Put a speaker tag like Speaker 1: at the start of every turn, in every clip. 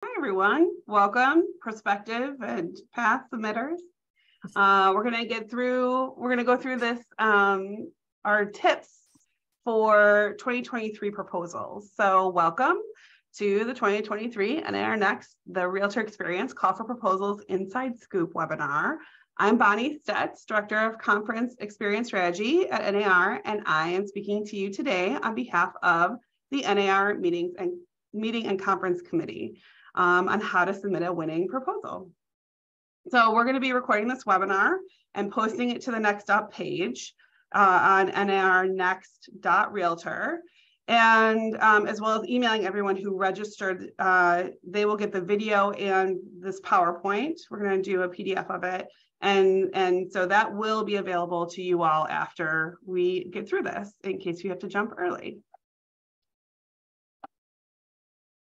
Speaker 1: Hi, everyone. Welcome, prospective and past submitters. We're going to go through this, our tips for 2023 proposals. So welcome to the 2023 NAR Next, the Realtor Experience Call for Proposals Inside Scoop webinar. I'm Bonnie Stetz, Director of Conference Experience Strategy at NAR, and I am speaking to you today on behalf of the NAR Meeting and Conference Committee on how to submit a winning proposal. So we're going to be recording this webinar and posting it to the Next Up page on narnext.realtor. And as well as emailing everyone who registered, they will get the video and this PowerPoint. We're going to do a PDF of it. And so that will be available to you all after we get through this in case you have to jump early.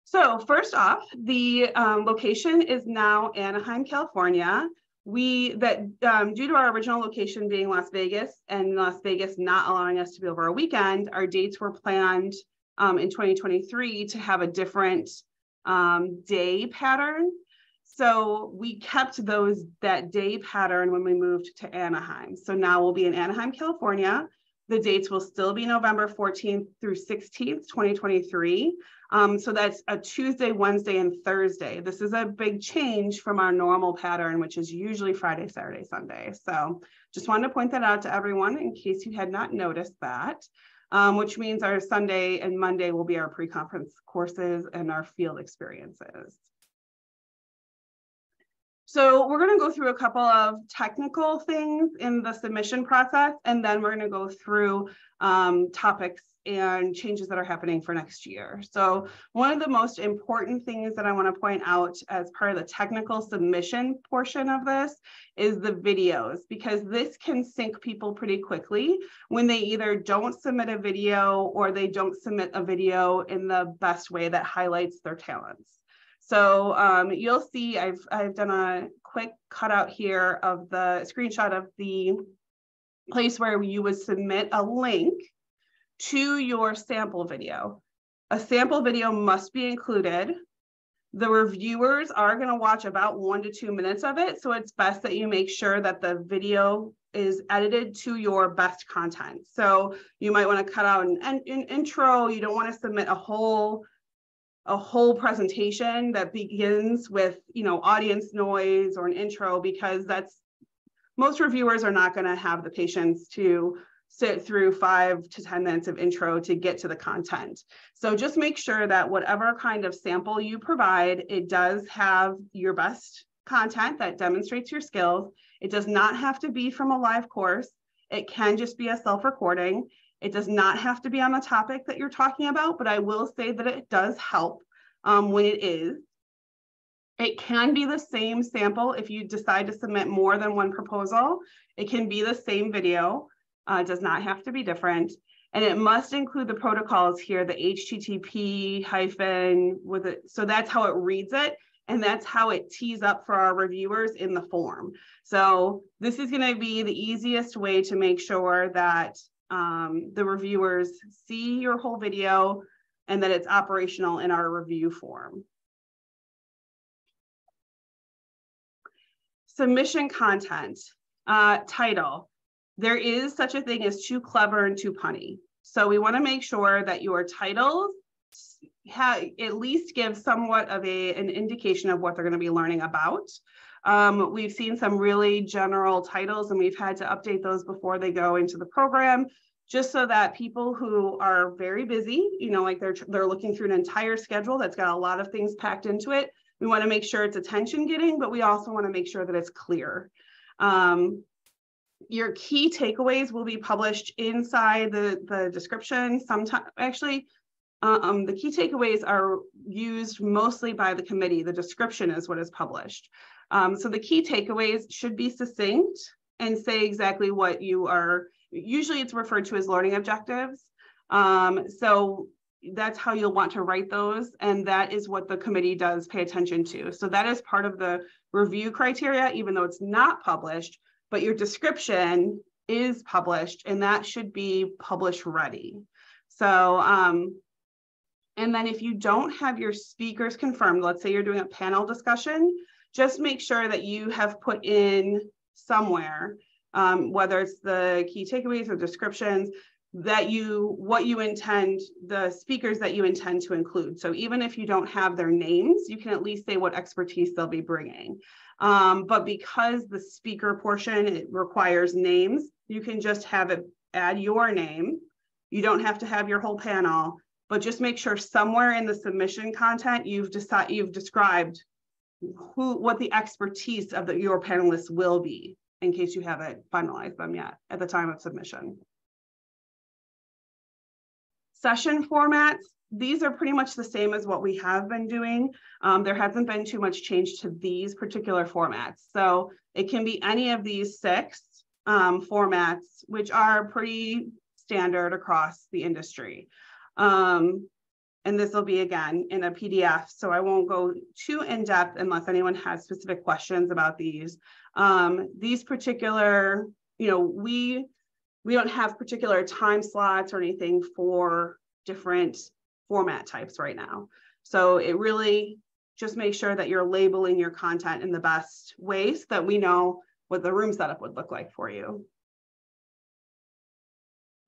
Speaker 1: So first off, the location is now Anaheim, California. Due to our original location being Las Vegas and Las Vegas not allowing us to be over a weekend, our dates were planned in 2023 to have a different day pattern. So we kept that day pattern when we moved to Anaheim. So now we'll be in Anaheim, California. The dates will still be November 14th through 16th, 2023. So that's a Tuesday, Wednesday, and Thursday. This is a big change from our normal pattern, which is usually Friday, Saturday, Sunday. So just wanted to point that out to everyone in case you had not noticed that, which means our Sunday and Monday will be our pre-conference courses and our field experiences. So we're going to go through a couple of technical things in the submission process, and then we're going to go through topics and changes that are happening for next year. So one of the most important things that I want to point out as part of the technical submission portion of this is the videos, because this can sink people pretty quickly when they either don't submit a video or they don't submit a video in the best way that highlights their talents. So you'll see I've done a quick cutout here of the screenshot of the place where you would submit a link to your sample video. A sample video must be included. The reviewers are going to watch about 1 to 2 minutes of it. So it's best that you make sure that the video is edited to your best content. So you might want to cut out an intro. You don't want to submit a whole presentation that begins with, audience noise or an intro, because most reviewers are not going to have the patience to sit through 5 to 10 minutes of intro to get to the content. So just make sure that whatever kind of sample you provide, it does have your best content that demonstrates your skills. It does not have to be from a live course. It can just be a self-recording. It does not have to be on the topic that you're talking about, but I will say that it does help when it is. It can be the same sample if you decide to submit more than one proposal. It can be the same video. It does not have to be different. And it must include the protocols here, the HTTP hyphen with it. So that's how it reads it. And that's how it tees up for our reviewers in the form. So this is going to be the easiest way to make sure that the reviewers see your whole video and that it's operational in our review form. Submission content, title. There is such a thing as too clever and too punny. So we want to make sure that your titles at least give somewhat of an indication of what they're going to be learning about. We've seen some really general titles, and we've had to update those before they go into the program, just so that people who are very busy, like they're looking through an entire schedule that's got a lot of things packed into it. We want to make sure it's attention getting, but we also want to make sure that it's clear. Your key takeaways will be published inside the description. Sometimes, actually, the key takeaways are used mostly by the committee. The description is what is published. So the key takeaways should be succinct and say exactly what you are. Usually it's referred to as learning objectives. So that's how you'll want to write those. And that is what the committee does pay attention to. So that is part of the review criteria, even though it's not published, but your description is published and that should be publish ready. So And then if you don't have your speakers confirmed, let's say you're doing a panel discussion, just make sure that you have put in somewhere, whether it's the key takeaways or descriptions, that what you intend, the speakers that you intend to include. So even if you don't have their names, you can at least say what expertise they'll be bringing. But because the speaker portion, it requires names, you can just have it add your name. You don't have to have your whole panel, but just make sure somewhere in the submission content, you've described what the expertise of your panelists will be, in case you haven't finalized them yet at the time of submission. Session formats, these are pretty much the same as what we have been doing. There hasn't been too much change to these particular formats. So it can be any of these 6 formats, which are pretty standard across the industry. And this will be, again, in a PDF, so I won't go too in-depth unless anyone has specific questions about these. These particular, we don't have particular time slots or anything for different format types right now. So it really just makes sure that you're labeling your content in the best ways so that we know what the room setup would look like for you.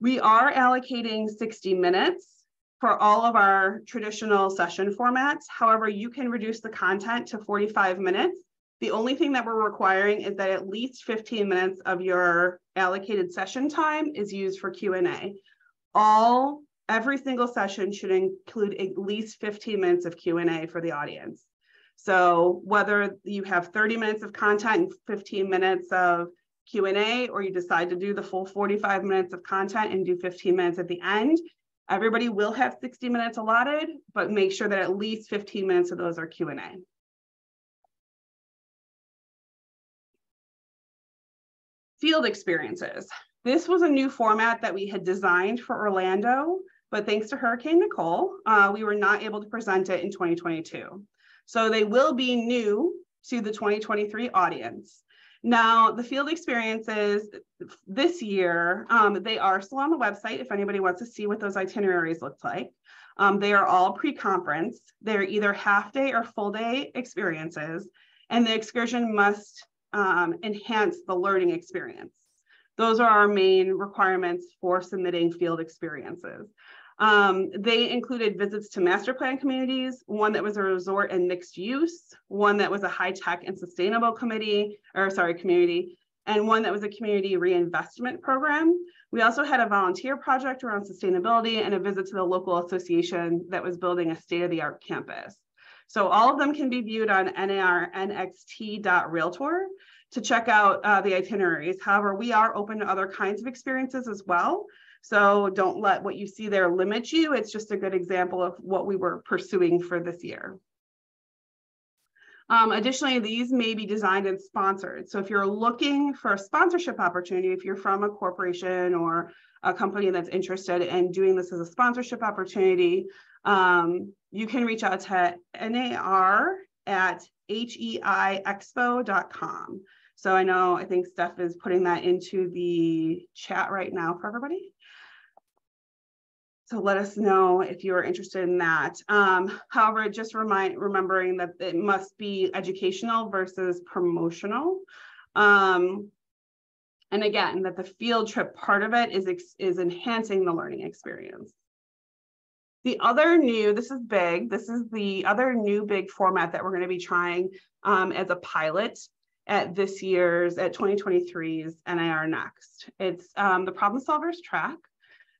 Speaker 1: We are allocating 60 minutes for all of our traditional session formats. However, you can reduce the content to 45 minutes. The only thing that we're requiring is that at least 15 minutes of your allocated session time is used for Q&A. Every single session should include at least 15 minutes of Q&A for the audience. So whether you have 30 minutes of content and 15 minutes of Q&A, or you decide to do the full 45 minutes of content and do 15 minutes at the end, everybody will have 60 minutes allotted, but make sure that at least 15 minutes of those are Q&A. Field experiences. This was a new format that we had designed for Orlando, but thanks to Hurricane Nicole, we were not able to present it in 2022. So they will be new to the 2023 audience. Now, the field experiences this year, they are still on the website if anybody wants to see what those itineraries look like. They are all pre-conference. They're either half-day or full-day experiences, and the excursion must enhance the learning experience. Those are our main requirements for submitting field experiences. They included visits to master plan communities, one that was a resort and mixed use, one that was a high tech and sustainable community, and one that was a community reinvestment program. We also had a volunteer project around sustainability and a visit to the local association that was building a state-of-the-art campus. So all of them can be viewed on NAR nxt.realtor to check out the itineraries. However, we are open to other kinds of experiences as well. So don't let what you see there limit you. It's just a good example of what we were pursuing for this year. Additionally, these may be designed and sponsored. So if you're looking for a sponsorship opportunity, if you're from a corporation or a company that's interested in doing this as a sponsorship opportunity, you can reach out to NAR@heiexpo.com. So I think Steph is putting that into the chat right now for everybody. So let us know if you're interested in that. However, just remembering that it must be educational versus promotional. And again, that the field trip part of it is enhancing the learning experience. The other new, this is big, this is the other new big format that we're going to be trying as a pilot at 2023's NAR Next. It's the Problem Solvers track.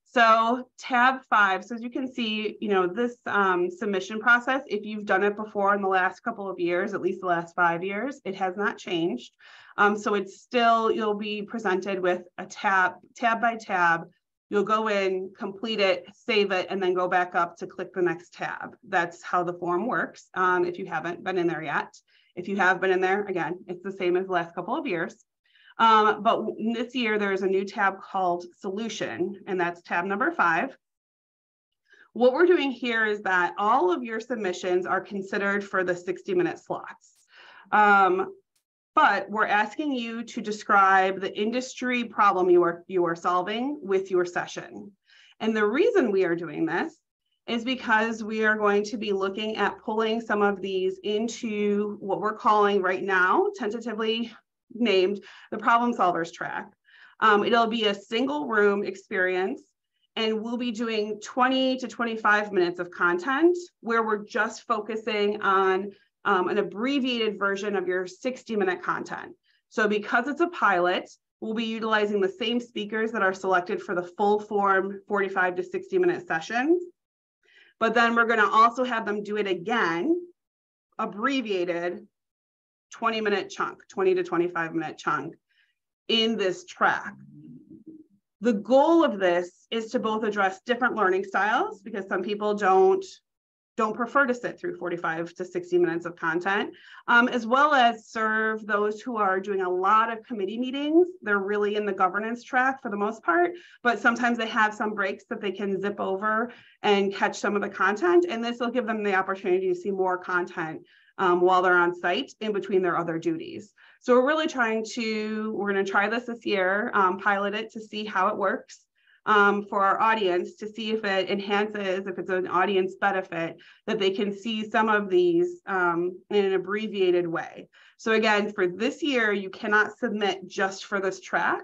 Speaker 1: So tab 5, so as you can see, this submission process, if you've done it before in the last couple of years, at least the last 5 years, it has not changed. So it's still, you'll be presented with a tab by tab. You'll go in, complete it, save it, and then go back up to click the next tab. That's how the form works if you haven't been in there yet. If you have been in there, again, it's the same as the last couple of years. But this year, there's a new tab called Solution, and that's tab number 5. What we're doing here is that all of your submissions are considered for the 60-minute slots. But we're asking you to describe the industry problem you are solving with your session. And the reason we are doing this is because we are going to be looking at pulling some of these into what we're calling right now, tentatively named the problem solvers track. It'll be a single room experience, and we'll be doing 20 to 25 minutes of content where we're just focusing on an abbreviated version of your 60-minute content. So because it's a pilot, we'll be utilizing the same speakers that are selected for the full form 45 to 60-minute sessions. But then we're going to also have them do it again, abbreviated 20-minute chunk, 20 to 25-minute chunk in this track. The goal of this is to both address different learning styles, because some people don't prefer to sit through 45 to 60 minutes of content, as well as serve those who are doing a lot of committee meetings. They're really in the governance track for the most part, but sometimes they have some breaks that they can zip over and catch some of the content. And this will give them the opportunity to see more content while they're on site in between their other duties. So we're really we're going to try this year, pilot it to see how it works. For our audience, to see if it enhances, if it's an audience benefit, that they can see some of these in an abbreviated way. So again, for this year, you cannot submit just for this track.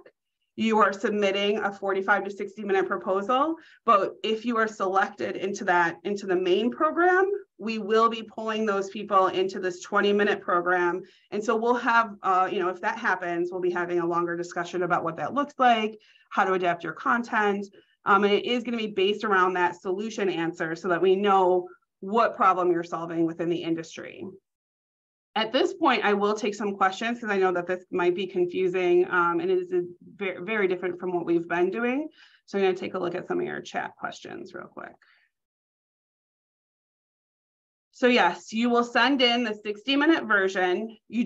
Speaker 1: You are submitting a 45 to 60-minute proposal, but if you are selected into the main program, we will be pulling those people into this 20-minute program. And so we'll have, if that happens, we'll be having a longer discussion about what that looks like, how to adapt your content. And it is going to be based around that solution answer so that we know what problem you're solving within the industry. At this point, I will take some questions because I know that this might be confusing and it is very, very different from what we've been doing. So I'm going to take a look at some of your chat questions real quick. So yes, you will send in the 60-minute version. You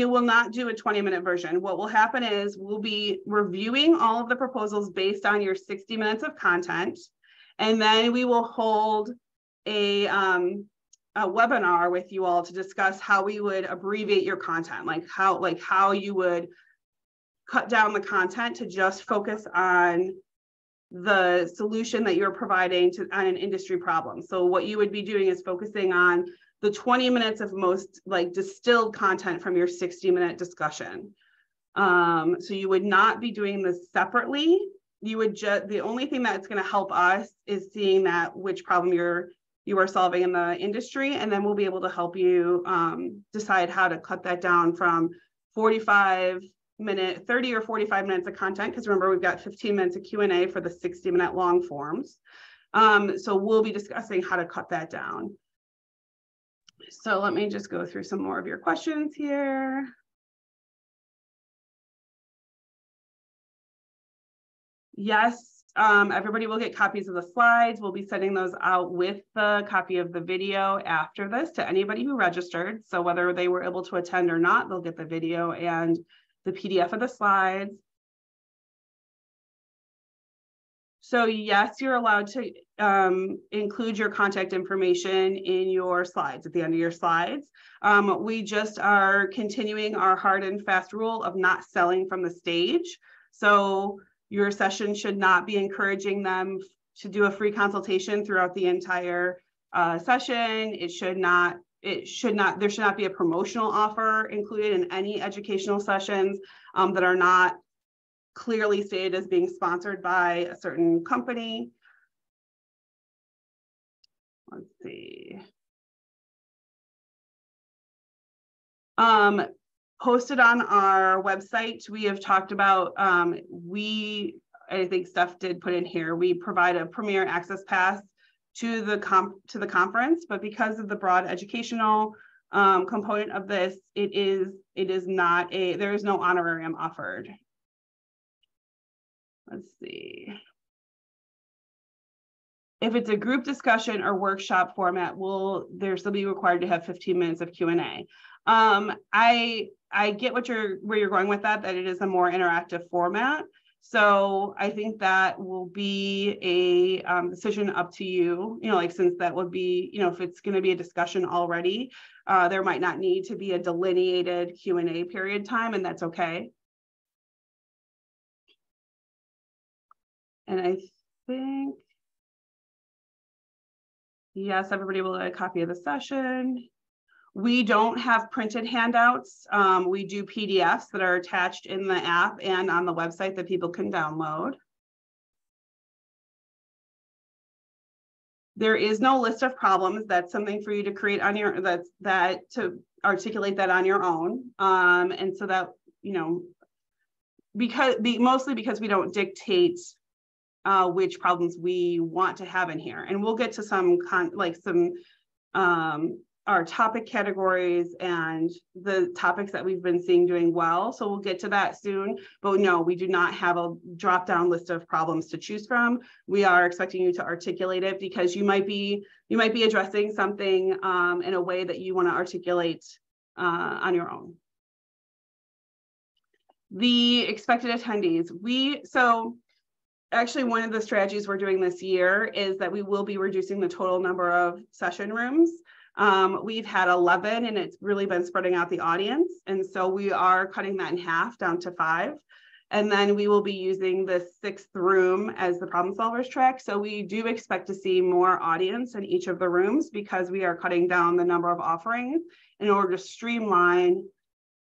Speaker 1: will not do a 20-minute version. What will happen is we'll be reviewing all of the proposals based on your 60 minutes of content. And then we will hold a webinar with you all to discuss how we would abbreviate your content, like how you would cut down the content to just focus on the solution that you're providing on an industry problem. So what you would be doing is focusing on the 20 minutes of most distilled content from your 60-minute discussion. So you would not be doing this separately. You would the only thing that's going to help us is seeing which problem you are solving in the industry, and then we'll be able to help you decide how to cut that down from 30 or 45 minutes of content, because remember, we've got 15 minutes of Q&A for the 60-minute long forms. So we'll be discussing how to cut that down. So let me just go through some more of your questions here. Yes, everybody will get copies of the slides. We'll be sending those out with the copy of the video after this to anybody who registered. So whether they were able to attend or not, they'll get the video and the PDF of the slides. So yes, you're allowed to include your contact information in your slides, at the end of your slides. We just are continuing our hard and fast rule of not selling from the stage. So your session should not be encouraging them to do a free consultation throughout the entire session. There should not be a promotional offer included in any educational sessions that are not clearly stated as being sponsored by a certain company. Let's see. Posted on our website, we have talked about, I think Steph did put in here, we provide a Premier Access Pass to the conference, but because of the broad educational component of this, there is no honorarium offered. Let's see. If it's a group discussion or workshop format, they'll still be required to have 15 minutes of Q&A. I get where you're going with that it is a more interactive format. So I think that will be a decision up to you, since that would be, if it's going to be a discussion already, there might not need to be a delineated Q&A period time, and that's okay. And I think Yes, everybody will get a copy of the session. We don't have printed handouts. We do PDFs that are attached in the app and on the website that people can download. There is no list of problems. That's something for you to create on your, to articulate that on your own. And so that, you know, mostly because we don't dictate which problems we want to have in here. And we'll get to some our topic categories and the topics that we've been seeing doing well. So we'll get to that soon, but no, we do not have a drop-down list of problems to choose from. We are expecting you to articulate it because you might be addressing something in a way that you want to articulate on your own. The expected attendees. Actually, one of the strategies we're doing this year is that we will be reducing the total number of session rooms. We've had 11 and it's really been spreading out the audience. And so we are cutting that in half down to 5. And then we will be using the 6th room as the problem solvers track. So we do expect to see more audience in each of the rooms because we are cutting down the number of offerings in order to streamline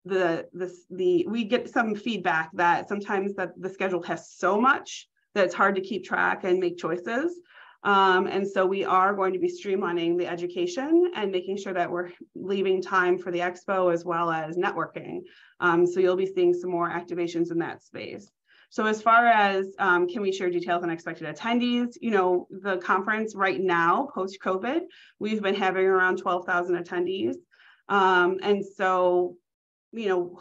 Speaker 1: we get some feedback that sometimes that the schedule has so much that it's hard to keep track and make choices. And so we are going to be streamlining the education and making sure that we're leaving time for the expo as well as networking. So you'll be seeing some more activations in that space. So as far as can we share details on expected attendees, you know, the conference right now, post-COVID, we've been having around 12,000 attendees. And so you know,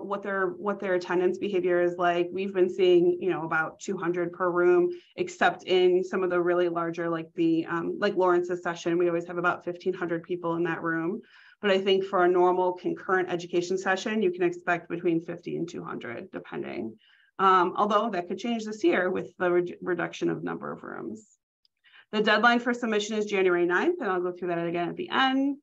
Speaker 1: what their attendance behavior is like. We've been seeing, you know, about 200 per room, except in some of the really larger, like Lawrence's session, we always have about 1,500 people in that room. But I think for a normal concurrent education session, you can expect between 50 and 200, depending. Although that could change this year with the reduction of number of rooms. The deadline for submission is January 9th, and I'll go through that again at the end.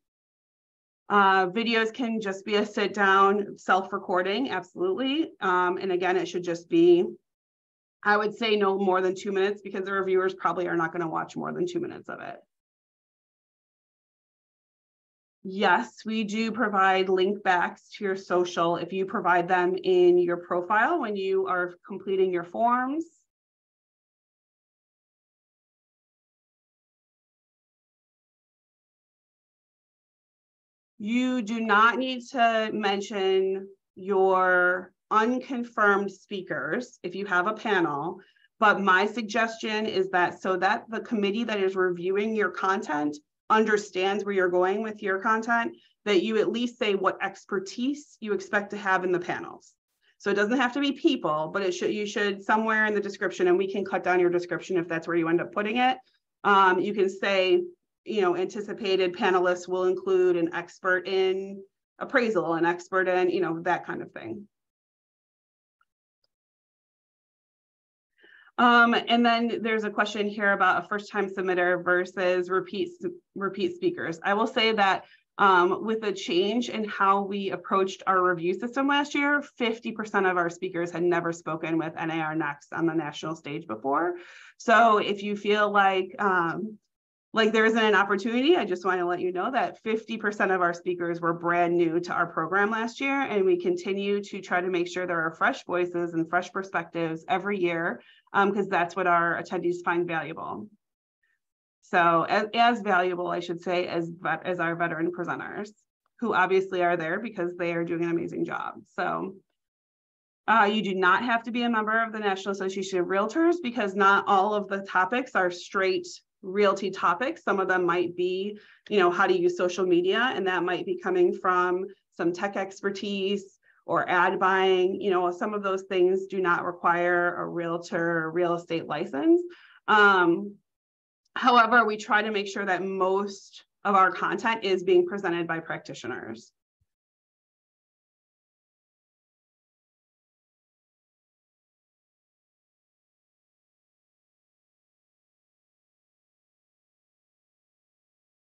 Speaker 1: Videos can just be a sit down self-recording, absolutely. And again, it should just be, I would say no more than 2 minutes because the reviewers probably are not going to watch more than 2 minutes of it. Yes, we do provide link backs to your social if you provide them in your profile when you are completing your forms. You do not need to mention your unconfirmed speakers if you have a panel, but my suggestion is that so that the committee that is reviewing your content understands where you're going with your content, that you at least say what expertise you expect to have in the panels. So it doesn't have to be people, but you should somewhere in the description, and we can cut down your description if that's where you end up putting it. You can say, you know, anticipated panelists will include an expert in appraisal, an expert in, you know, that kind of thing. And then there's a question here about a first-time submitter versus repeat speakers. I will say that with a change in how we approached our review system last year, 50% of our speakers had never spoken with NAR Next on the national stage before. So if you feel like there isn't an opportunity, I just want to let you know that 50% of our speakers were brand new to our program last year, and we continue to try to make sure there are fresh voices and fresh perspectives every year, because that's what our attendees find valuable. So as valuable, I should say, as our veteran presenters, who obviously are there because they are doing an amazing job. So you do not have to be a member of the National Association of Realtors because not all of the topics are straight realty topics. Some of them might be, you know, how to use social media, and that might be coming from some tech expertise or ad buying. You know, some of those things do not require a realtor or real estate license. However, we try to make sure that most of our content is being presented by practitioners.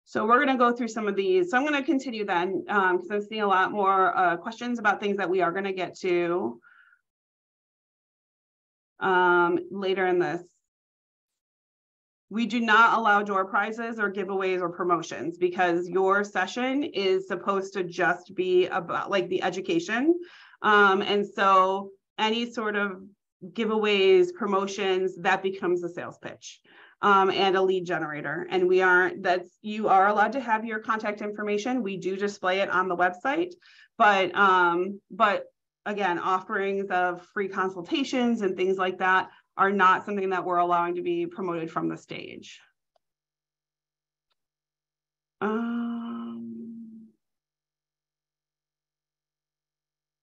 Speaker 1: So we're going to go through some of these. So I'm going to continue then because I'm seeing a lot more questions about things that we are going to get to later in this. We do not allow door prizes or giveaways or promotions because your session is supposed to just be about like the education. And so any sort of giveaways, promotions, that becomes a sales pitch and a lead generator. And you are allowed to have your contact information. We do display it on the website, but again, offerings of free consultations and things like that are not something that we're allowing to be promoted from the stage.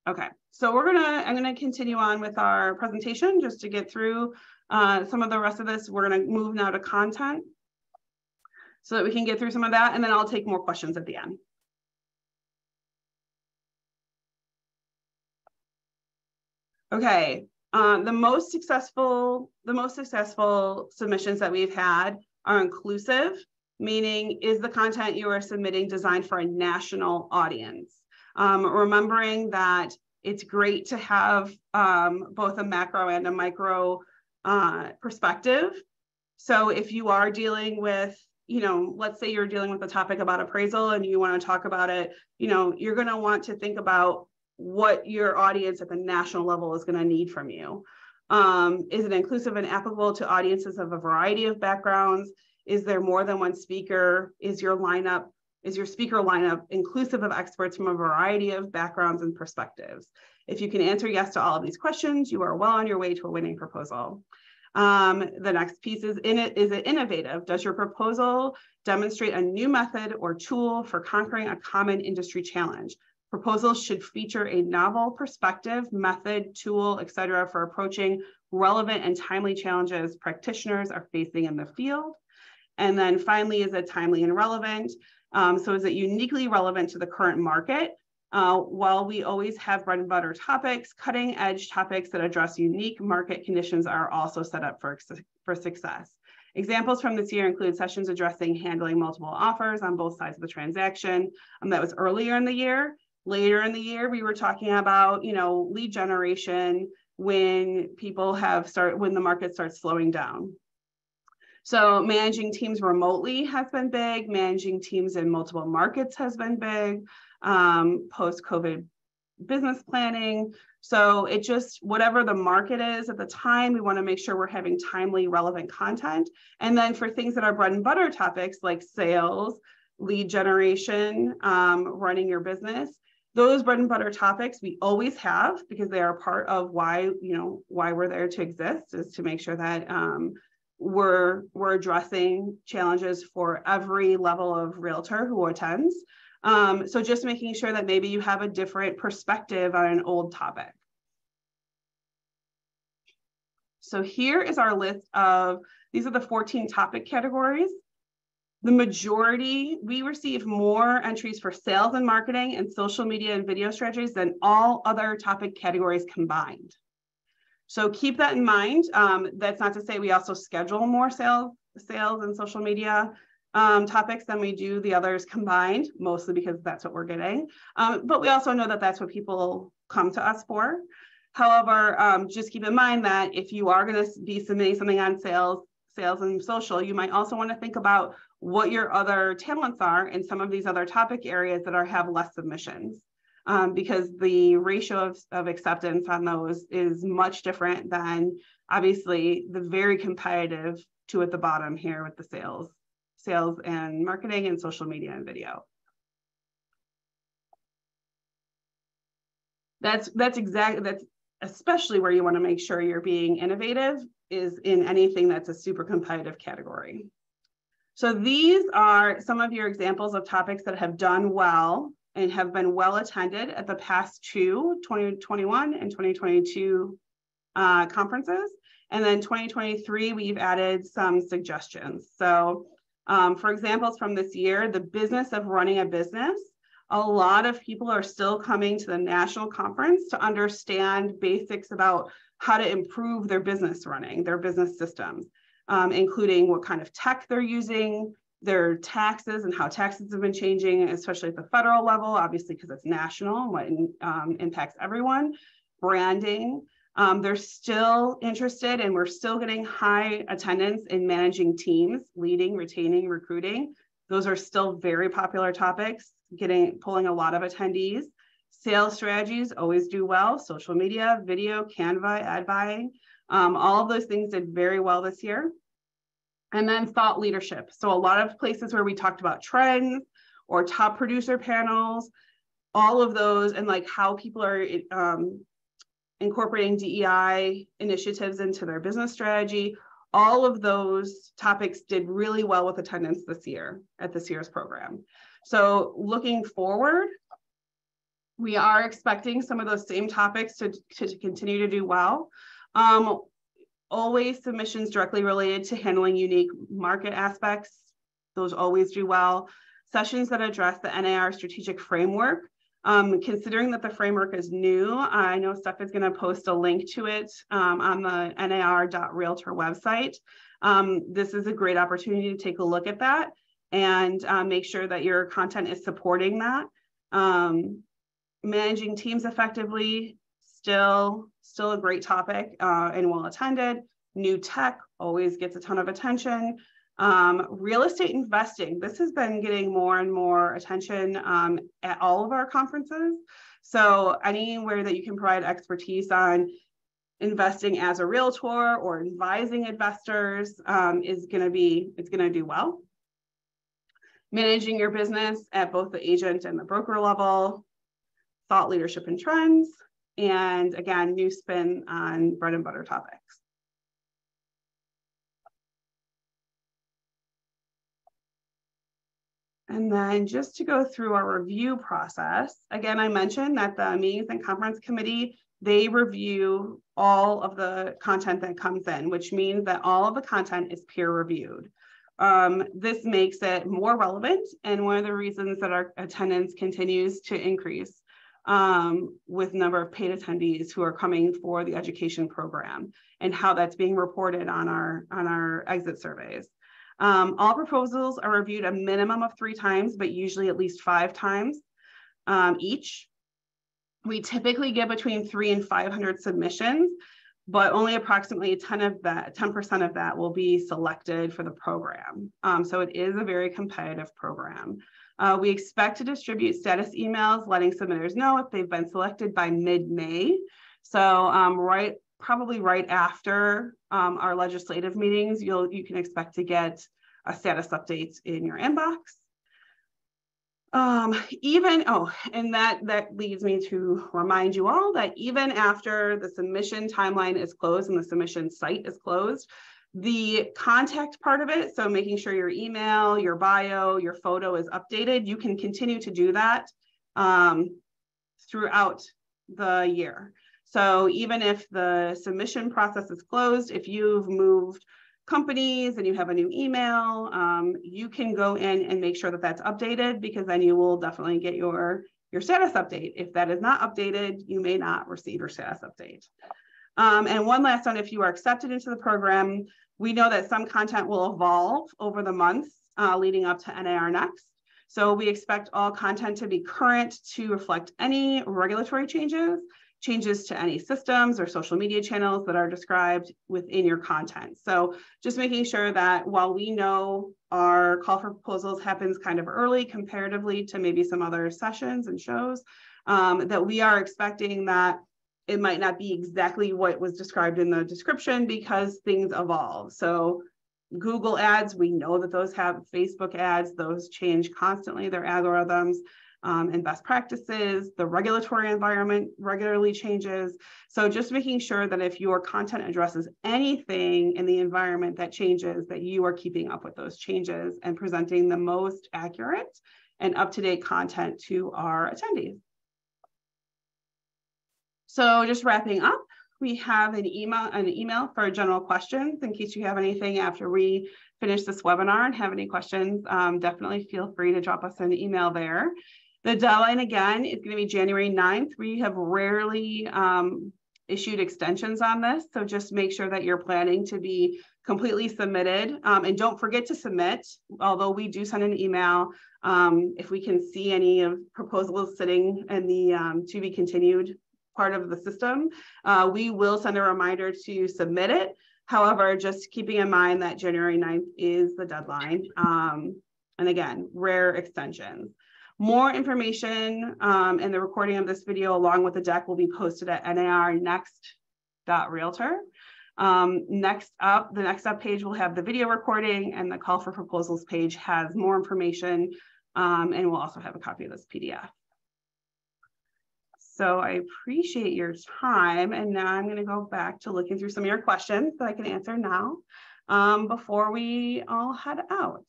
Speaker 1: Okay, so I'm gonna continue on with our presentation just to get through some of the rest of this. We're gonna move now to content so that we can get through some of that, and then I'll take more questions at the end. Okay, the most successful submissions that we've had are inclusive, meaning is the content you are submitting designed for a national audience? Remembering that it's great to have both a macro and a micro perspective. So if you are dealing with, let's say you're dealing with a topic about appraisal and you want to talk about it, you're going to want to think about what your audience at the national level is going to need from you. Is it inclusive and applicable to audiences of a variety of backgrounds? Is there more than one speaker? Is your speaker lineup inclusive of experts from a variety of backgrounds and perspectives? If you can answer yes to all of these questions, you are well on your way to a winning proposal. The next piece is it innovative? Does your proposal demonstrate a new method or tool for conquering a common industry challenge? Proposals should feature a novel perspective, method, tool, etc., for approaching relevant and timely challenges practitioners are facing in the field. And then finally, is it timely and relevant? So is it uniquely relevant to the current market? While we always have bread and butter topics, cutting edge topics that address unique market conditions are also set up for success. Examples from this year include sessions addressing handling multiple offers on both sides of the transaction. That was earlier in the year. Later in the year, we were talking about, lead generation when when the market starts slowing down. So managing teams remotely has been big. Managing teams in multiple markets has been big. Post-COVID business planning. So it just, whatever the market is at the time, we want to make sure we're having timely, relevant content. And then for things that are bread and butter topics like sales, lead generation, running your business, those bread and butter topics we always have because they are part of why we're there to exist, is to make sure that we're addressing challenges for every level of realtor who attends. So just making sure that maybe you have a different perspective on an old topic. So here is our list of, these are the 14 topic categories. The majority, we receive more entries for sales and marketing and social media and video strategies than all other topic categories combined. So keep that in mind. That's not to say we also schedule more sales and social media topics than we do the others combined, mostly because that's what we're getting. But we also know that that's what people come to us for. However, just keep in mind that if you are going to be submitting something on sales and social, you might also want to think about what your other talents are in some of these other topic areas that have less submissions. Because the ratio of acceptance on those is much different than obviously the very competitive two at the bottom here with the sales and marketing and social media and video. That's especially where you want to make sure you're being innovative, is in anything that's a super competitive category. So these are some of your examples of topics that have done well and have been well attended at the past two 2021 and 2022 conferences. And then 2023, we've added some suggestions. So for examples from this year, the business of running a business. A lot of people are still coming to the national conference to understand basics about how to improve their business running, their business systems, including what kind of tech they're using, their taxes and how taxes have been changing, especially at the federal level, obviously because it's national and what impacts everyone, branding, They're still interested, and we're still getting high attendance in managing teams, leading, retaining, recruiting. Those are still very popular topics, pulling a lot of attendees. Sales strategies always do well. Social media, video, Canva, ad buying. All of those things did very well this year. And then thought leadership. So a lot of places where we talked about trends or top producer panels, all of those, and like how people are incorporating DEI initiatives into their business strategy. All of those topics did really well with attendance this year at this year's program. So looking forward, we are expecting some of those same topics to continue to do well. Always submissions directly related to handling unique market aspects. Those always do well. Sessions that address the NAR strategic framework. Considering that the framework is new, I know Steph is going to post a link to it on the nar.realtor website. This is a great opportunity to take a look at that and make sure that your content is supporting that. Managing teams effectively, still a great topic and well attended. New tech always gets a ton of attention. Real estate investing, this has been getting more and more attention at all of our conferences. So anywhere that you can provide expertise on investing as a realtor or advising investors it's going to do well. Managing your business at both the agent and the broker level, thought leadership and trends, and again, new spin on bread and butter topics. And then just to go through our review process, again, I mentioned that the meetings and conference committee, they review all of the content that comes in, which means that all of the content is peer reviewed. This makes it more relevant, and one of the reasons that our attendance continues to increase with number of paid attendees who are coming for the education program and how that's being reported on our exit surveys. All proposals are reviewed a minimum of 3 times, but usually at least 5 times each. We typically get between 300 and 500 submissions, but only approximately 10% of that will be selected for the program. So it is a very competitive program. We expect to distribute status emails letting submitters know if they've been selected by mid-May. So probably right after our legislative meetings, you can expect to get a status update in your inbox. And that leads me to remind you all that even after the submission timeline is closed and the submission site is closed, the contact part of it, so making sure your email, your bio, your photo is updated, you can continue to do that throughout the year. So even if the submission process is closed, if you've moved companies and you have a new email, you can go in and make sure that that's updated, because then you will definitely get your status update. If that is not updated, you may not receive your status update. And one last one, if you are accepted into the program, we know that some content will evolve over the months leading up to NAR Next. So we expect all content to be current to reflect any regulatory changes to any systems or social media channels that are described within your content. So just making sure that while we know our call for proposals happens kind of early comparatively to maybe some other sessions and shows, that we are expecting that it might not be exactly what was described in the description because things evolve. So Google ads, we know that those have Facebook ads, those change constantly, their algorithms. And best practices, the regulatory environment regularly changes. So just making sure that if your content addresses anything in the environment that changes, that you are keeping up with those changes and presenting the most accurate and up-to-date content to our attendees. So just wrapping up, we have an email for general questions in case you have anything after we finish this webinar and have any questions. Definitely feel free to drop us an email there. The deadline, again, is going to be January 9th. We have rarely issued extensions on this, so just make sure that you're planning to be completely submitted. And don't forget to submit, although we do send an email. If we can see any of proposals sitting in the to be continued part of the system, we will send a reminder to submit it. However, just keeping in mind that January 9th is the deadline. And again, rare extensions. More information and the recording of this video along with the deck will be posted at narnext.realtor. Next up, the next up page will have the video recording, and the call for proposals page has more information, and we'll also have a copy of this PDF. So I appreciate your time, and now I'm going to go back to looking through some of your questions that I can answer now before we all head out.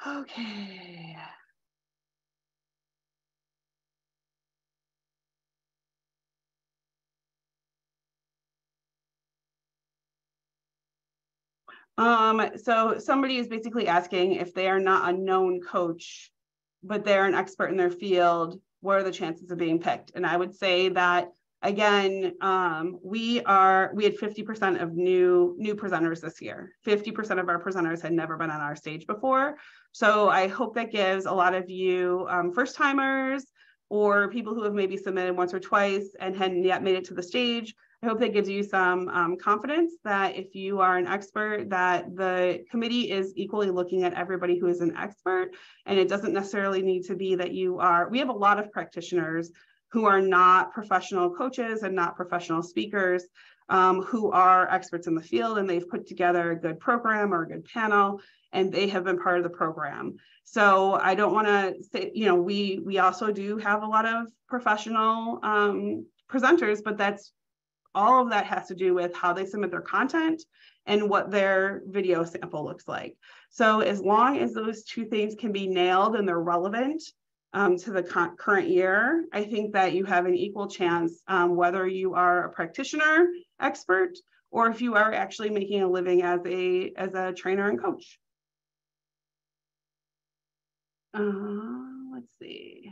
Speaker 1: Okay. So somebody is basically asking if they are not a known coach, but they're an expert in their field, what are the chances of being picked? And I would say that, again, we had 50% of new presenters this year. 50% of our presenters had never been on our stage before. So I hope that gives a lot of you first timers or people who have maybe submitted once or twice and hadn't yet made it to the stage. I hope that gives you some confidence that if you are an expert, that the committee is equally looking at everybody who is an expert. And it doesn't necessarily need to be that you are. We have a lot of practitioners who are not professional coaches and not professional speakers, who are experts in the field, and they've put together a good program or a good panel, and they have been part of the program. So I don't want to say, you know, we also do have a lot of professional presenters, but that's all of that has to do with how they submit their content and what their video sample looks like. So as long as those two things can be nailed and they're relevant to the current year, I think that you have an equal chance, whether you are a practitioner expert or if you are actually making a living as a trainer and coach. Let's see.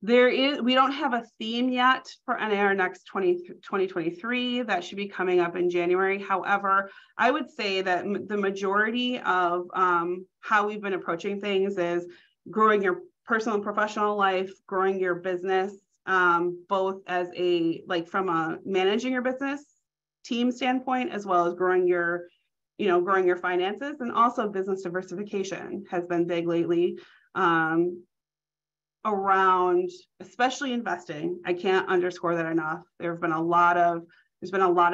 Speaker 1: We don't have a theme yet for NAR Next 2023. That should be coming up in January. However, I would say that the majority of how we've been approaching things is growing your personal and professional life, growing your business, both as from a managing your business team standpoint, as well as growing your finances, and also business diversification has been big lately. Around especially investing. I can't underscore that enough. There's been a lot of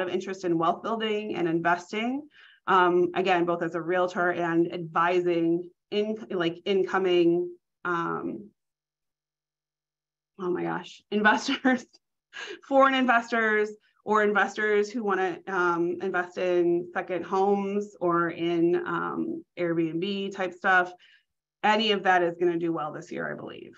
Speaker 1: interest in wealth building and investing. Again, both as a realtor and advising incoming investors, foreign investors, or investors who want to invest in second homes or in Airbnb type stuff. Any of that is going to do well this year, I believe.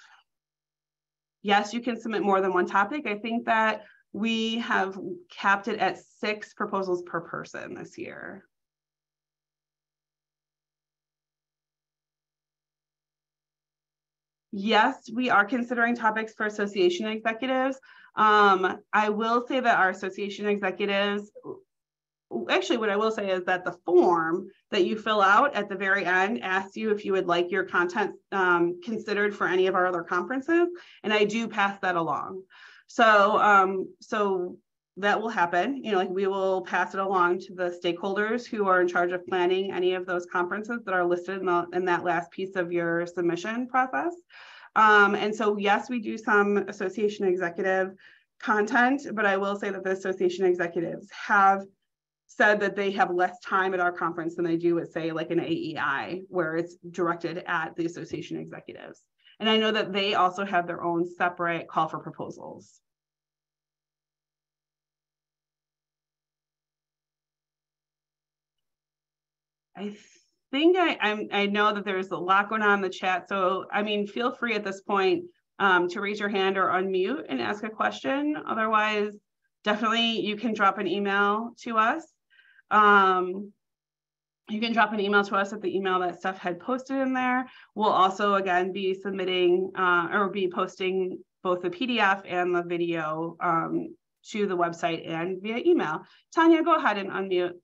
Speaker 1: Yes, you can submit more than one topic. I think that we have capped it at 6 proposals per person this year. Yes, we are considering topics for association executives. I will say that our association executives, actually what I will say is that the form that you fill out at the very end asks you if you would like your content considered for any of our other conferences, and I do pass that along. So that will happen. We will pass it along to the stakeholders who are in charge of planning any of those conferences that are listed in that last piece of your submission process. And so yes, we do some association executive content, but I will say that the association executives have said that they have less time at our conference than they do at, say, like an AEI, where it's directed at the association executives. And I know that they also have their own separate call for proposals. I think I know that there's a lot going on in the chat. So, I mean, feel free at this point to raise your hand or unmute and ask a question. Otherwise, definitely you can drop an email to us. You can drop an email to us at the email that Steph had posted in there. We'll also, again, be submitting or be posting both the PDF and the video to the website and via email. Tanya, go ahead and unmute.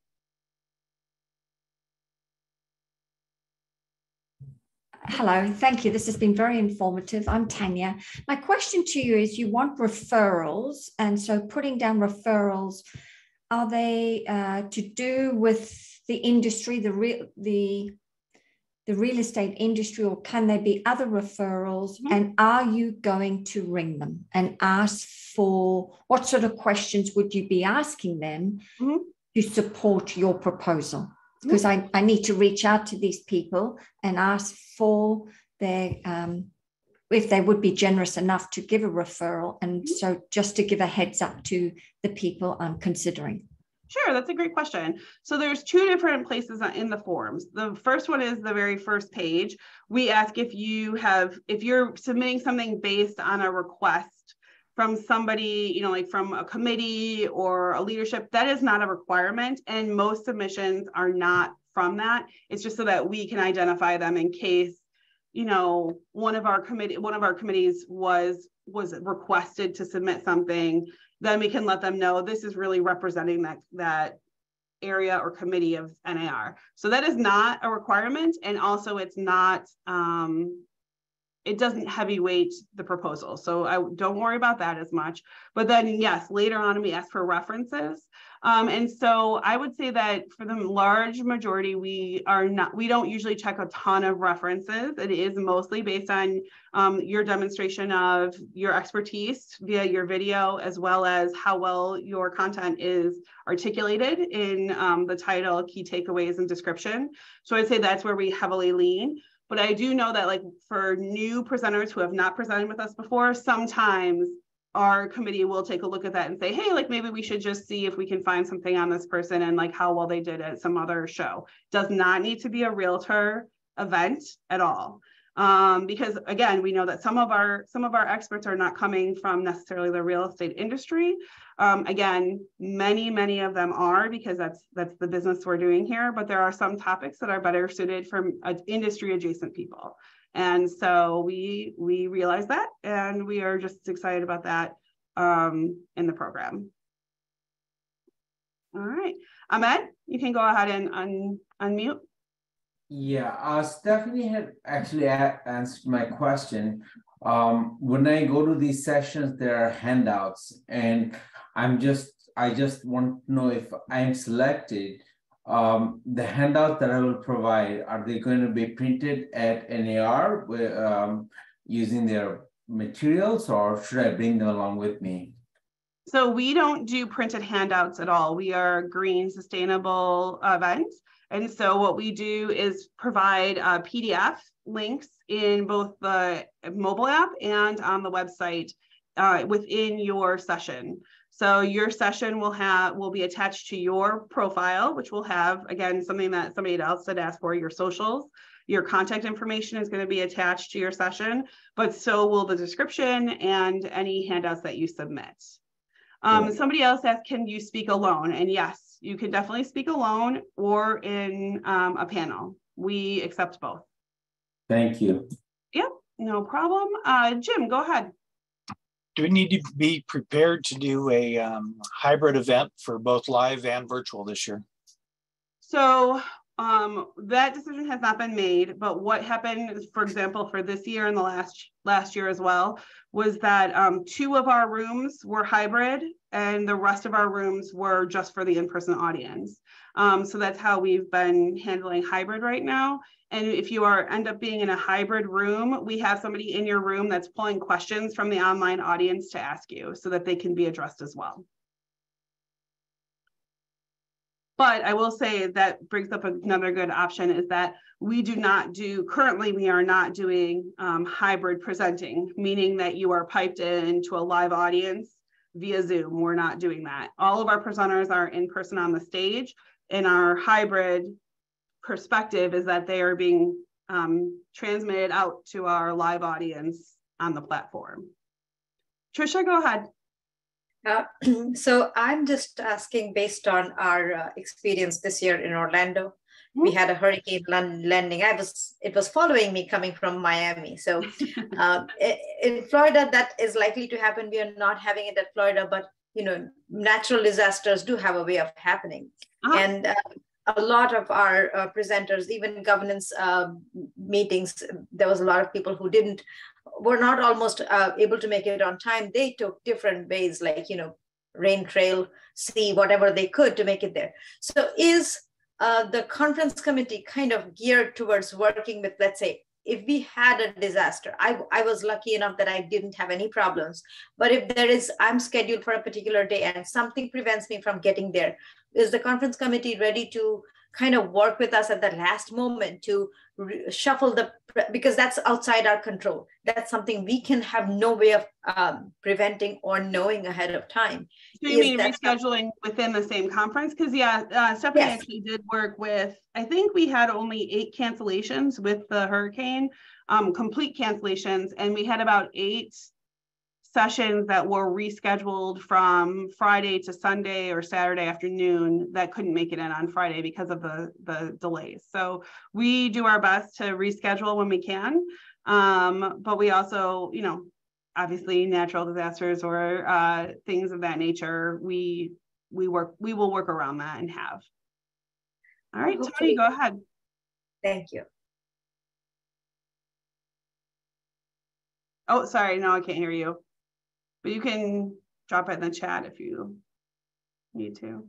Speaker 2: Hello, thank you. This has been very informative. I'm Tanya. My question to you is, you want referrals, and so putting down referrals, are they to do with the industry, the real estate industry, or can there be other referrals? Mm-hmm. And are you going to ring them and ask for, what sort of questions would you be asking them mm-hmm. to support your proposal? Because I need to reach out to these people and ask for their, if they would be generous enough to give a referral. And so just to give a heads up to the people I'm considering.
Speaker 1: Sure, that's a great question. So there's two different places in the forms. The first one is the very first page. We ask if you're submitting something based on a request from somebody, like from a committee or a leadership. That is not a requirement, and most submissions are not from that. It's just so that we can identify them in case, one of our committees was requested to submit something. Then we can let them know this is really representing that area or committee of NAR. So that is not a requirement, and also it's not. It doesn't heavyweight the proposal. So I don't worry about that as much. But then, yes, later on we ask for references. And so I would say that for the large majority, we don't usually check a ton of references. It is mostly based on your demonstration of your expertise via your video, as well as how well your content is articulated in the title, key takeaways, and description. So I'd say that's where we heavily lean. But I do know that, like, for new presenters who have not presented with us before, sometimes our committee will take a look at that and say, hey, like, maybe we should just see if we can find something on this person and like how well they did at some other show. Does not need to be a realtor event at all. Because again, we know that some of our experts are not coming from necessarily the real estate industry. Again, many of them are, because that's the business we're doing here. But there are some topics that are better suited for industry adjacent people, and so we realize that, and we are just excited about that in the program. All right, Ahmed, you can go ahead and unmute.
Speaker 3: Yeah, Stephanie had actually answered my question. When I go to these sessions, there are handouts, and I just want to know, if I'm selected, the handout that I will provide, are they going to be printed at NAR using their materials, or should I bring them along with me?
Speaker 1: So we don't do printed handouts at all. We are a green, sustainable event. And so what we do is provide PDF links in both the mobile app and on the website within your session. So your session will be attached to your profile, which will have, again, something that somebody else had asked for, your socials. Your contact information is going to be attached to your session, but so will the description and any handouts that you submit. Somebody else asked, can you speak alone? And yes, you can definitely speak alone or in a panel. We accept both.
Speaker 3: Thank you.
Speaker 1: Yep, no problem. Jim, go ahead.
Speaker 4: Do we need to be prepared to do a hybrid event for both live and virtual this year?
Speaker 1: So that decision has not been made, but what happened, for example, for this year and the last year as well, was that 2 of our rooms were hybrid and the rest of our rooms were just for the in-person audience. So that's how we've been handling hybrid right now. And if you end up being in a hybrid room, we have somebody in your room that's pulling questions from the online audience to ask you so that they can be addressed as well. But I will say that brings up another good option, is that currently we are not doing hybrid presenting, meaning that you are piped into a live audience via Zoom. We're not doing that. All of our presenters are in person on the stage, and our hybrid perspective is that they are being transmitted out to our live audience on the platform. Trisha, go ahead.
Speaker 5: So I'm just asking, based on our experience this year in Orlando, we had a hurricane landing. It was following me coming from Miami. So in Florida, that is likely to happen. We are not having it at Florida, but natural disasters do have a way of happening. And a lot of our presenters, even governance meetings, there was a lot of people who were not almost able to make it on time. They took different ways, like, rain, trail, sea, whatever they could to make it there. So is the conference committee kind of geared towards working with, let's say, if we had a disaster, I was lucky enough that I didn't have any problems. But if I'm scheduled for a particular day and something prevents me from getting there, is the conference committee ready to kind of work with us at the last moment to shuffle because that's outside our control. That's something we can have no way of preventing or knowing ahead of time.
Speaker 1: So you mean rescheduling within the same conference? Because Stephanie actually did work with, I think we had only 8 cancellations with the hurricane, complete cancellations, and we had about 8 sessions that were rescheduled from Friday to Sunday or Saturday afternoon that couldn't make it in on Friday because of the delays. So we do our best to reschedule when we can, but we also, obviously natural disasters or things of that nature, we will work around that and have. All right, Tony, go ahead.
Speaker 5: Thank you.
Speaker 1: Oh, sorry, no, I can't hear you. But you can drop it in the chat if you need to.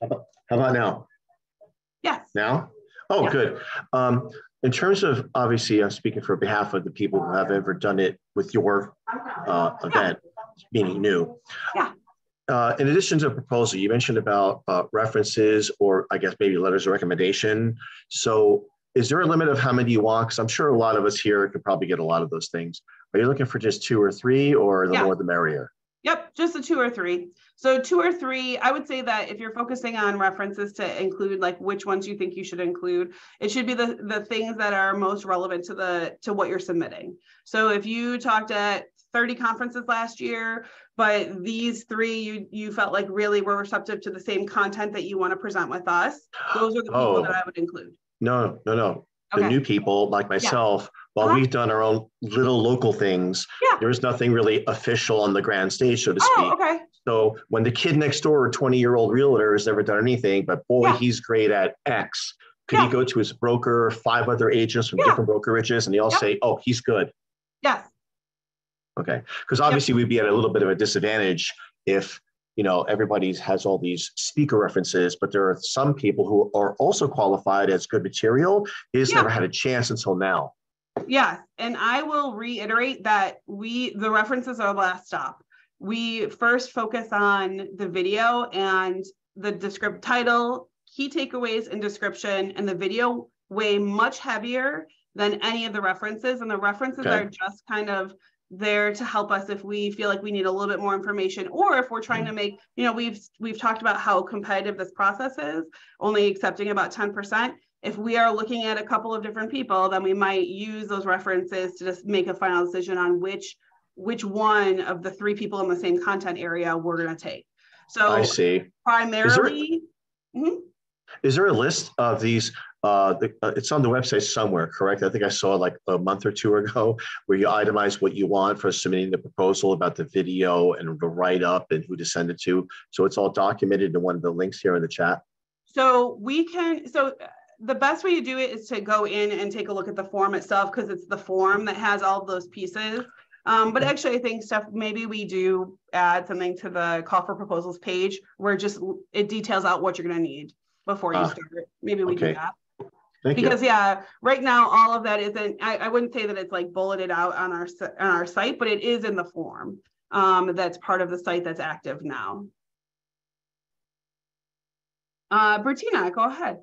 Speaker 6: How about now?
Speaker 1: Yes.
Speaker 6: Now? Oh, yeah. Good. In terms of, obviously, I'm speaking for behalf of the people who have ever done it with your event, meaning new.
Speaker 1: Yeah.
Speaker 6: In addition to the proposal, you mentioned about references or I guess maybe letters of recommendation. So is there a limit of how many you want? Because I'm sure a lot of us here could probably get a lot of those things. Are you looking for just 2 or 3 or the more the merrier?
Speaker 1: Yep, just the 2 or 3. So 2 or 3, I would say that if you're focusing on references to include, like which ones you think you should include, it should be the things that are most relevant to what you're submitting. So if you talked at 30 conferences last year, but these 3 you felt like really were receptive to the same content that you want to present with us, those are the people that I would include. No.
Speaker 6: The new people like myself, while we've done our own little local things, there's nothing really official on the grand stage, so to speak.
Speaker 1: Okay.
Speaker 6: So when the kid next door, 20-year-old realtor, has never done anything, but boy, he's great at X. Could he go to his broker, 5 other agents from different brokerages, and they all say, oh, he's good?
Speaker 1: Yes.
Speaker 6: Okay. Because obviously we'd be at a little bit of a disadvantage if everybody has all these speaker references, but there are some people who are also qualified as good material. They just never had a chance until now.
Speaker 1: Yes, and I will reiterate that the references are the last stop. We first focus on the video and the descriptive title, key takeaways and description, and the video weigh much heavier than any of the references. And the references are just kind of there to help us if we feel like we need a little bit more information, or if we're trying to make, we've talked about how competitive this process is, only accepting about 10%. If we are looking at a couple of different people, then we might use those references to just make a final decision on which one of the 3 people in the same content area we're going to take. So
Speaker 6: I see.
Speaker 1: Primarily.
Speaker 6: Is there a list of these? It's on the website somewhere, correct? I think I saw like a month or 2 ago where you itemize what you want for submitting the proposal about the video and the write-up and who to send it to. So it's all documented in one of the links here in the chat.
Speaker 1: So the best way to do it is to go in and take a look at the form itself, because it's the form that has all of those pieces. But actually, I think, Steph, maybe we do add something to the call for proposals page where it details out what you're going to need before you start it. Maybe we do that. Because right now all of that isn't. I wouldn't say that it's like bulleted out on our site, but it is in the form that's part of the site that's active now. Bertina, go ahead.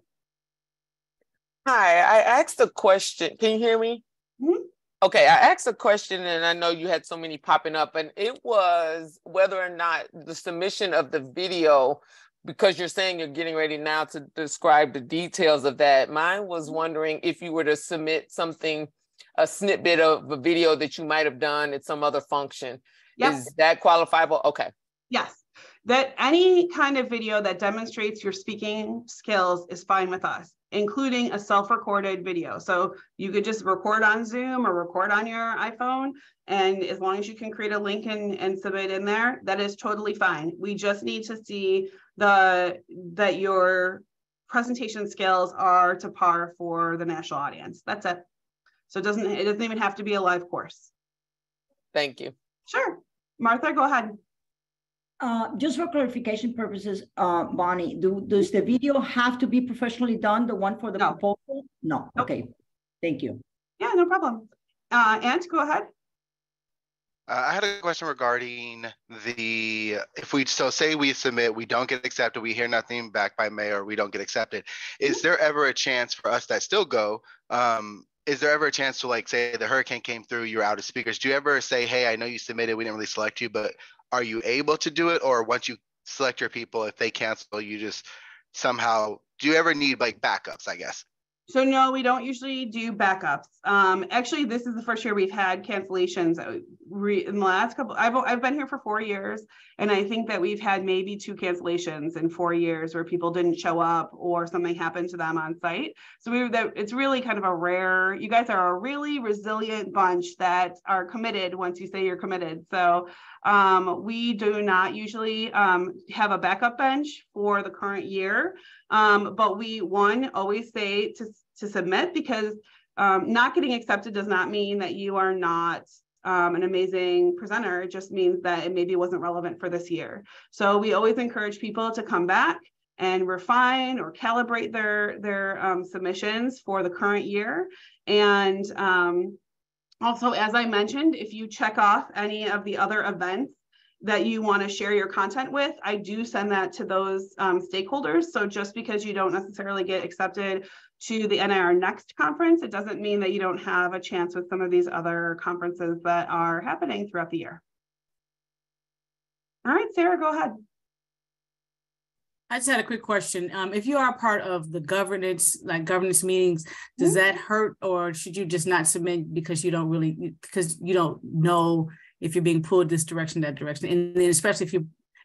Speaker 7: Hi, I asked a question. Can you hear me?
Speaker 1: Mm-hmm.
Speaker 7: Okay, I asked a question, and I know you had so many popping up, and it was whether or not the submission of the video, because you're saying you're getting ready now to describe the details of that. Mine was wondering if you were to submit something, a snippet of a video that you might have done at some other function. Yep. Is that qualifiable? Okay.
Speaker 1: Yes. That any kind of video that demonstrates your speaking skills is fine with us, including a self-recorded video. So you could just record on Zoom or record on your iPhone. And as long as you can create a link and submit in there, that is totally fine. We just need to see that you're presentation skills are to par for the national audience. That's it. So it doesn't even have to be a live course.
Speaker 7: Thank you.
Speaker 1: Sure. Martha, go ahead.
Speaker 8: Just for clarification purposes, Bonnie, does the video have to be professionally done, the one for the proposal? No.
Speaker 1: Nope.
Speaker 8: Okay. Thank you.
Speaker 1: Yeah, no problem. Ant, go ahead.
Speaker 9: I had a question regarding if we say we submit, we don't get accepted, we hear nothing back by May, or we don't get accepted. Is there ever a chance for us that still go? Is there ever a chance to, like, say the hurricane came through, you're out of speakers? Do you ever say, hey, I know you submitted, we didn't really select you, but are you able to do it? Or once you select your people, if they cancel, you just somehow, do you ever need like backups, I guess?
Speaker 1: So no, we don't usually do backups. Actually, this is the first year we've had cancellations. In the last couple, I've been here for 4 years, and I think that we've had maybe 2 cancellations in 4 years where people didn't show up or something happened to them on site. So it's really kind of a rare. You guys are a really resilient bunch that are committed once you say you're committed. So we do not usually have a backup bench for the current year, but we always say to submit, because not getting accepted does not mean that you are not an amazing presenter. It just means that it maybe wasn't relevant for this year. So we always encourage people to come back and refine or calibrate their submissions for the current year. And also, as I mentioned, if you check off any of the other events that you want to share your content with, I do send that to those stakeholders. So just because you don't necessarily get accepted to the NAR Next conference, it doesn't mean that you don't have a chance with some of these other conferences that are happening throughout the year. All right, Sarah, go ahead.
Speaker 10: I just had a quick question. If you are part of the governance meetings, does that hurt, or should you just not submit because you don't know if you're being pulled this direction, that direction? And then especially if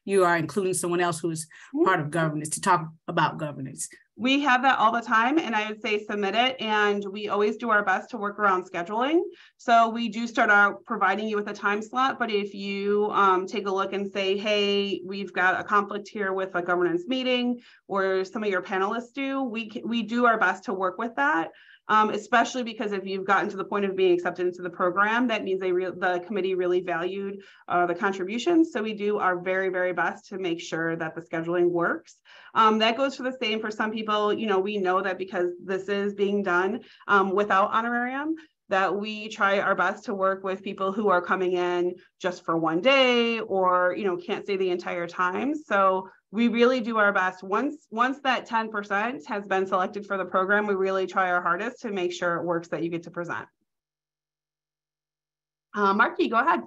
Speaker 10: you are including someone else who is part of governance to talk about governance.
Speaker 1: We have that all the time, and I would say submit it, and we always do our best to work around scheduling. So we do start out providing you with a time slot, but if you take a look and say, hey, we've got a conflict here with a governance meeting, or some of your panelists do, we do our best to work with that. Especially because if you've gotten to the point of being accepted into the program, that means the committee really valued the contributions. So we do our very, very best to make sure that the scheduling works. That goes for the same for some people. We know that because this is being done without honorarium, that we try our best to work with people who are coming in just for one day or, can't stay the entire time. So we really do our best. Once that 10% has been selected for the program, we really try our hardest to make sure it works, that you get to present. Marky, go ahead.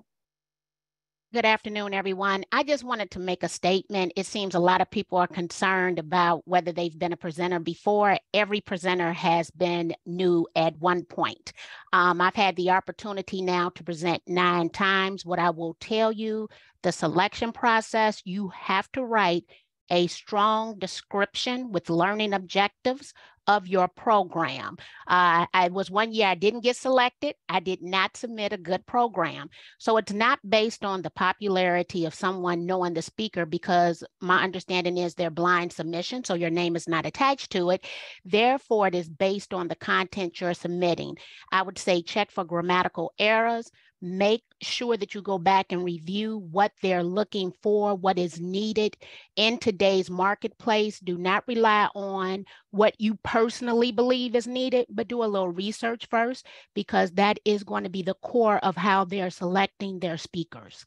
Speaker 11: Good afternoon, everyone. I just wanted to make a statement. It seems a lot of people are concerned about whether they've been a presenter before. Every presenter has been new at one point. I've had the opportunity now to present 9 times. What I will tell you, the selection process, you have to write a strong description with learning objectives of your program. I was one year I didn't get selected. I did not submit a good program. So it's not based on the popularity of someone knowing the speaker, because my understanding is they're blind submission, so your name is not attached to it. Therefore, it is based on the content you're submitting. I would say check for grammatical errors. Make sure that you go back and review what they're looking for, what is needed in today's marketplace. Do not rely on what you personally believe is needed, but do a little research first, because that is going to be the core of how they're selecting their speakers.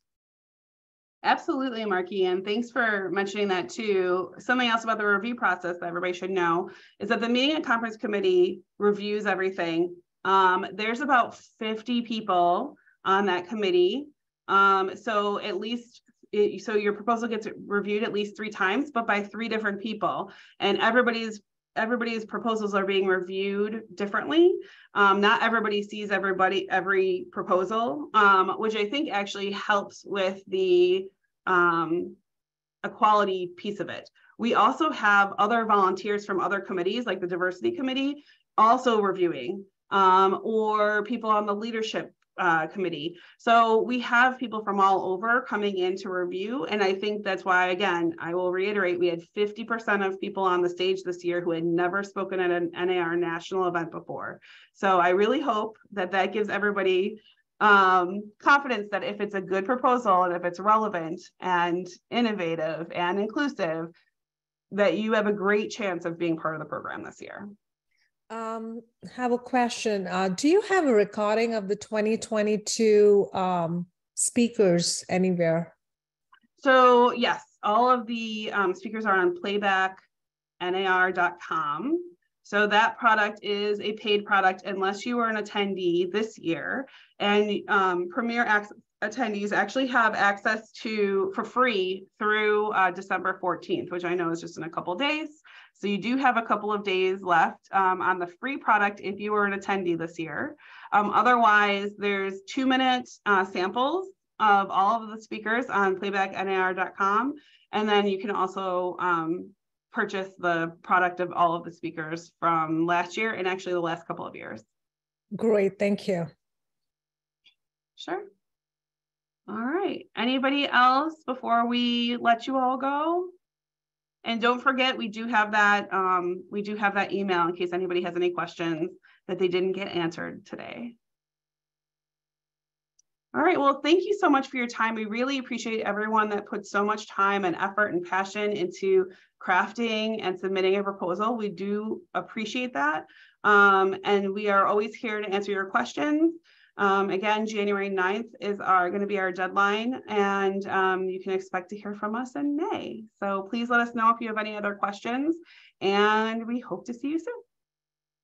Speaker 1: Absolutely, Marky, and thanks for mentioning that too. Something else about the review process that everybody should know is that the meeting and conference committee reviews everything. There's about 50 people on that committee. So your proposal gets reviewed at least 3 times, but by 3 different people, and everybody's proposals are being reviewed differently. Not everybody sees every proposal, which I think actually helps with the equality piece of it. We also have other volunteers from other committees, like the diversity committee, also reviewing, or people on the leadership committee. So we have people from all over coming in to review. And I think that's why, again, I will reiterate, we had 50% of people on the stage this year who had never spoken at an NAR national event before. So I really hope that that gives everybody confidence that if it's a good proposal and if it's relevant and innovative and inclusive, that you have a great chance of being part of the program this year.
Speaker 12: Have a question. Do you have a recording of the 2022 speakers anywhere?
Speaker 1: So yes, all of the speakers are on playbacknar.com. So that product is a paid product unless you are an attendee this year. And Premier attendees actually have access to for free through December 14th, which I know is just in a couple of days. So you do have a couple of days left on the free product if you were an attendee this year. Otherwise, there's 2-minute samples of all of the speakers on playbacknar.com. And then you can also purchase the product of all of the speakers from last year and actually the last couple of years.
Speaker 12: Great, thank you.
Speaker 1: Sure. All right. Anybody else before we let you all go? And don't forget, we do have that email in case anybody has any questions that they didn't get answered today. All right, well, thank you so much for your time. We really appreciate everyone that put so much time and effort and passion into crafting and submitting a proposal. We do appreciate that. And we are always here to answer your questions. Again, January 9th is going to be our deadline, and you can expect to hear from us in May. So please let us know if you have any other questions, and we hope to see you soon.